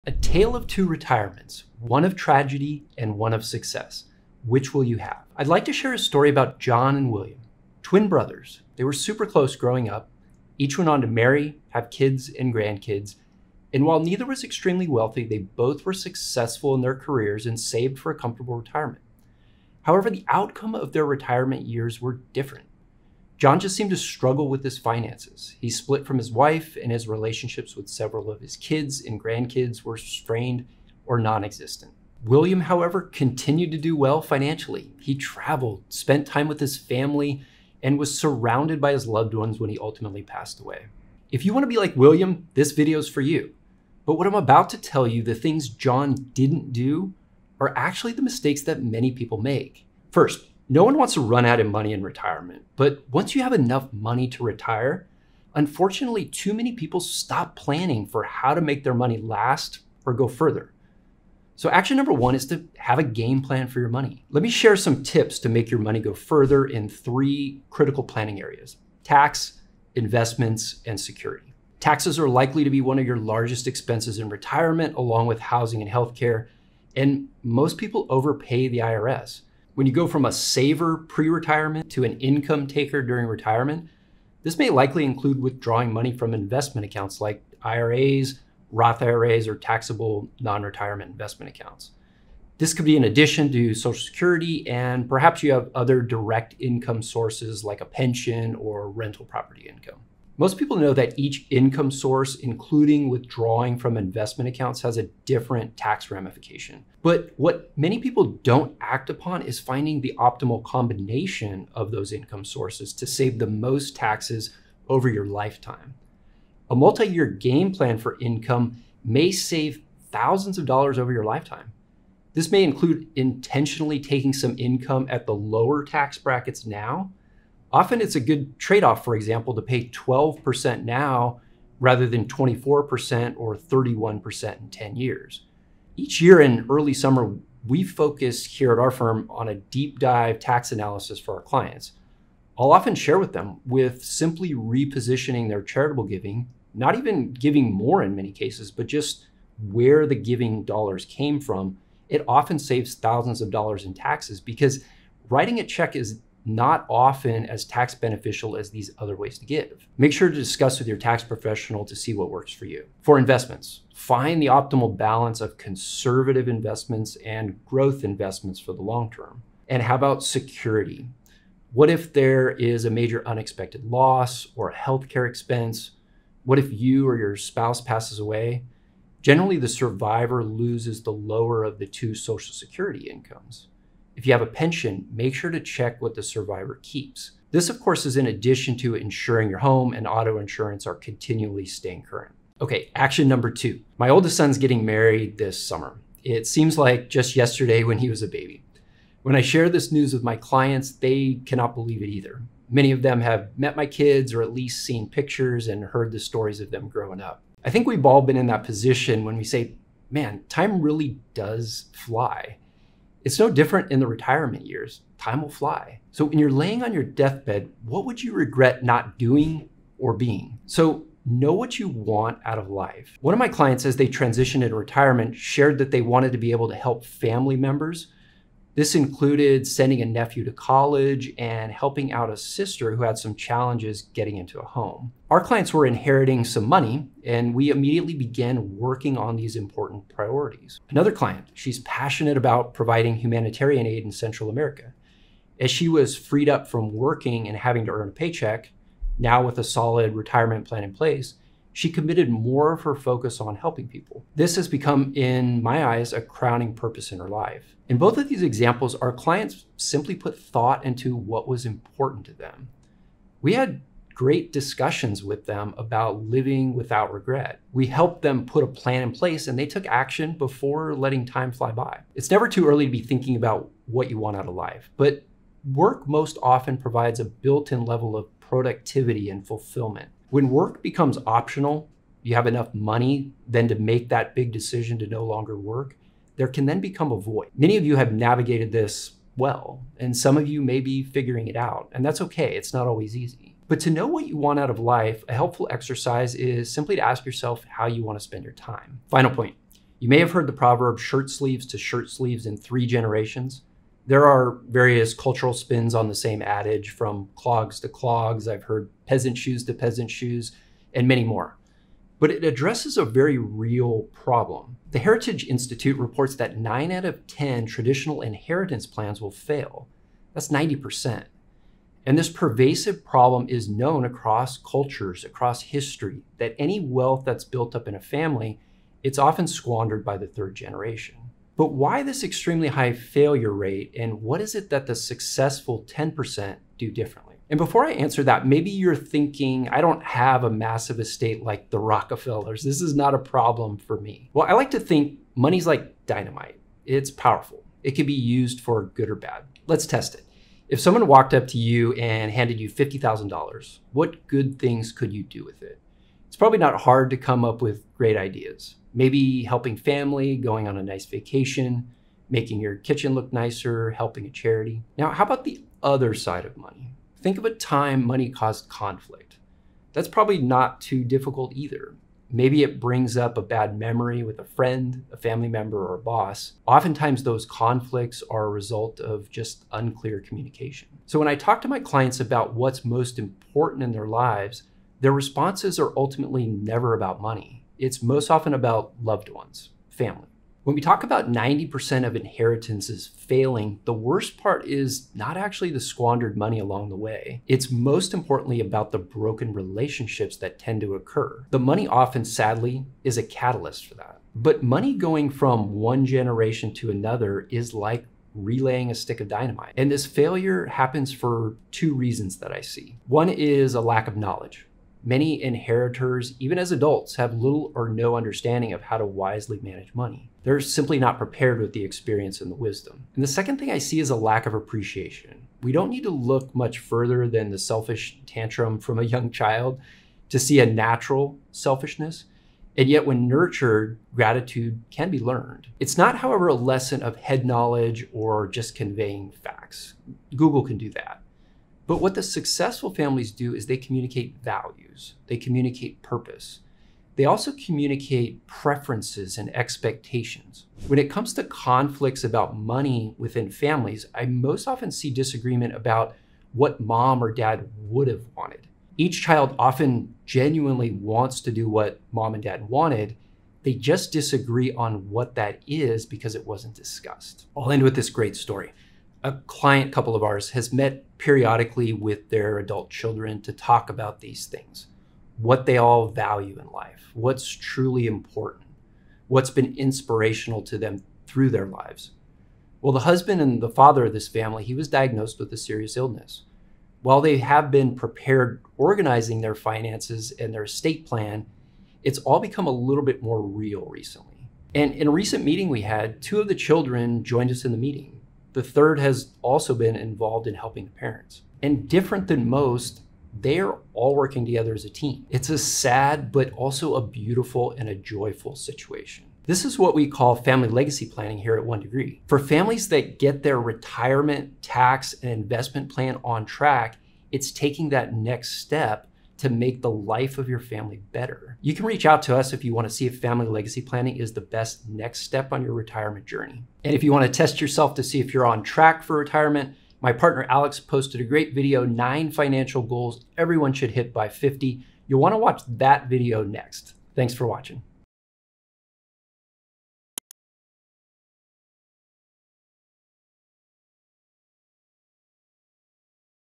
A tale of two retirements, one of tragedy and one of success. Which will you have? I'd like to share a story about John and William, twin brothers. They were super close growing up. Each went on to marry, have kids and grandkids. And while neither was extremely wealthy, they both were successful in their careers and saved for a comfortable retirement. However, the outcome of their retirement years were different. John just seemed to struggle with his finances. He split from his wife, and his relationships with several of his kids and grandkids were strained or non-existent. William, however, continued to do well financially. He traveled, spent time with his family, and was surrounded by his loved ones when he ultimately passed away. If you want to be like William, this video is for you. But what I'm about to tell you, the things John didn't do, are actually the mistakes that many people make. First, no one wants to run out of money in retirement, but once you have enough money to retire, unfortunately, too many people stop planning for how to make their money last or go further. So action number one is to have a game plan for your money. Let me share some tips to make your money go further in 3 critical planning areas: tax, investments, and security. Taxes are likely to be one of your largest expenses in retirement, along with housing and healthcare, and most people overpay the IRS. When you go from a saver pre-retirement to an income taker during retirement, this may likely include withdrawing money from investment accounts like IRAs, Roth IRAs, or taxable non-retirement investment accounts. This could be in addition to Social Security, and perhaps you have other direct income sources like a pension or rental property income. Most people know that each income source, including withdrawing from investment accounts, has a different tax ramification. But what many people don't act upon is finding the optimal combination of those income sources to save the most taxes over your lifetime. A multi-year game plan for income may save thousands of dollars over your lifetime. This may include intentionally taking some income at the lower tax brackets now. Often it's a good trade-off, for example, to pay 12% now rather than 24% or 31% in 10 years. Each year in early summer, we focus here at our firm on a deep dive tax analysis for our clients. I'll often share with them with simply repositioning their charitable giving, not even giving more in many cases, but just where the giving dollars came from. It often saves thousands of dollars in taxes because writing a check is not often as tax beneficial as these other ways to give. Make sure to discuss with your tax professional to see what works for you. For investments, find the optimal balance of conservative investments and growth investments for the long term. And how about security? What if there is a major unexpected loss or a healthcare expense? What if you or your spouse passes away? Generally, the survivor loses the lower of the 2 Social Security incomes. If you have a pension, make sure to check what the survivor keeps. This, of course, is in addition to ensuring your home and auto insurance are continually staying current. Okay, action number 2. My oldest son's getting married this summer. It seems like just yesterday when he was a baby. When I share this news with my clients, they cannot believe it either. Many of them have met my kids or at least seen pictures and heard the stories of them growing up. I think we've all been in that position when we say, man, time really does fly. It's no different in the retirement years. Time will fly. So when you're laying on your deathbed, what would you regret not doing or being? So know what you want out of life. One of my clients, as they transitioned into retirement, shared that they wanted to be able to help family members. This included sending a nephew to college and helping out a sister who had some challenges getting into a home. Our clients were inheriting some money, and we immediately began working on these important priorities. Another client, she's passionate about providing humanitarian aid in Central America. As she was freed up from working and having to earn a paycheck, now with a solid retirement plan in place, she committed more of her focus on helping people. This has become, in my eyes, a crowning purpose in her life. In both of these examples, our clients simply put thought into what was important to them. We had great discussions with them about living without regret. We helped them put a plan in place, and they took action before letting time fly by. It's never too early to be thinking about what you want out of life, but work most often provides a built-in level of productivity and fulfillment. When work becomes optional, you have enough money then to make that big decision to no longer work, there can then become a void. Many of you have navigated this well, and some of you may be figuring it out, and that's okay. It's not always easy. But to know what you want out of life, a helpful exercise is simply to ask yourself how you want to spend your time. Final point, You may have heard the proverb, shirt sleeves to shirt sleeves in 3 generations. There are various cultural spins on the same adage, from clogs to clogs. I've heard peasant shoes to peasant shoes, and many more. But it addresses a very real problem. The Heritage Institute reports that 9 out of 10 traditional inheritance plans will fail. That's 90%. And this pervasive problem is known across cultures, across history, that any wealth that's built up in a family, it's often squandered by the 3rd generation. But why this extremely high failure rate, and what is it that the successful 10% do differently? And before I answer that, maybe you're thinking, I don't have a massive estate like the Rockefellers. This is not a problem for me. Well, I like to think money's like dynamite. It's powerful. It can be used for good or bad. Let's test it. If someone walked up to you and handed you $50,000, what good things could you do with it? It's probably not hard to come up with great ideas. Maybe helping family, going on a nice vacation, making your kitchen look nicer, helping a charity. Now, how about the other side of money? Think of a time money caused conflict. That's probably not too difficult either. Maybe it brings up a bad memory with a friend, a family member, or a boss. Oftentimes those conflicts are a result of just unclear communication. So when I talk to my clients about what's most important in their lives, their responses are ultimately never about money. It's most often about loved ones, family. When we talk about 90% of inheritances failing, the worst part is not actually the squandered money along the way. It's most importantly about the broken relationships that tend to occur. The money often, sadly, is a catalyst for that. But money going from one generation to another is like relaying a stick of dynamite. And this failure happens for 2 reasons that I see. One is a lack of knowledge. Many inheritors, even as adults, have little or no understanding of how to wisely manage money. They're simply not prepared with the experience and the wisdom. And the second thing I see is a lack of appreciation. We don't need to look much further than the selfish tantrum from a young child to see a natural selfishness. And yet when nurtured, gratitude can be learned. It's not, however, a lesson of head knowledge or just conveying facts. Google can do that. But what the successful families do is they communicate values. They communicate purpose. They also communicate preferences and expectations. When it comes to conflicts about money within families, I most often see disagreement about what mom or dad would have wanted. Each child often genuinely wants to do what mom and dad wanted. They just disagree on what that is because it wasn't discussed. I'll end with this great story. A client couple of ours has met periodically with their adult children to talk about these things, what they all value in life, what's truly important, what's been inspirational to them through their lives. Well, the husband and the father of this family, he was diagnosed with a serious illness. While they have been prepared organizing their finances and their estate plan, it's all become a little bit more real recently. And in a recent meeting we had, 2 of the children joined us in the meeting. The 3rd has also been involved in helping the parents. And different than most, they are all working together as a team. It's a sad, but also a beautiful and a joyful situation. This is what we call family legacy planning here at 1 Degree. For families that get their retirement, tax, and investment plan on track, it's taking that next step to make the life of your family better. You can reach out to us if you want to see if family legacy planning is the best next step on your retirement journey. And if you want to test yourself to see if you're on track for retirement, my partner Alex posted a great video, 9 financial goals everyone should hit by 50. You'll want to watch that video next. Thanks for watching.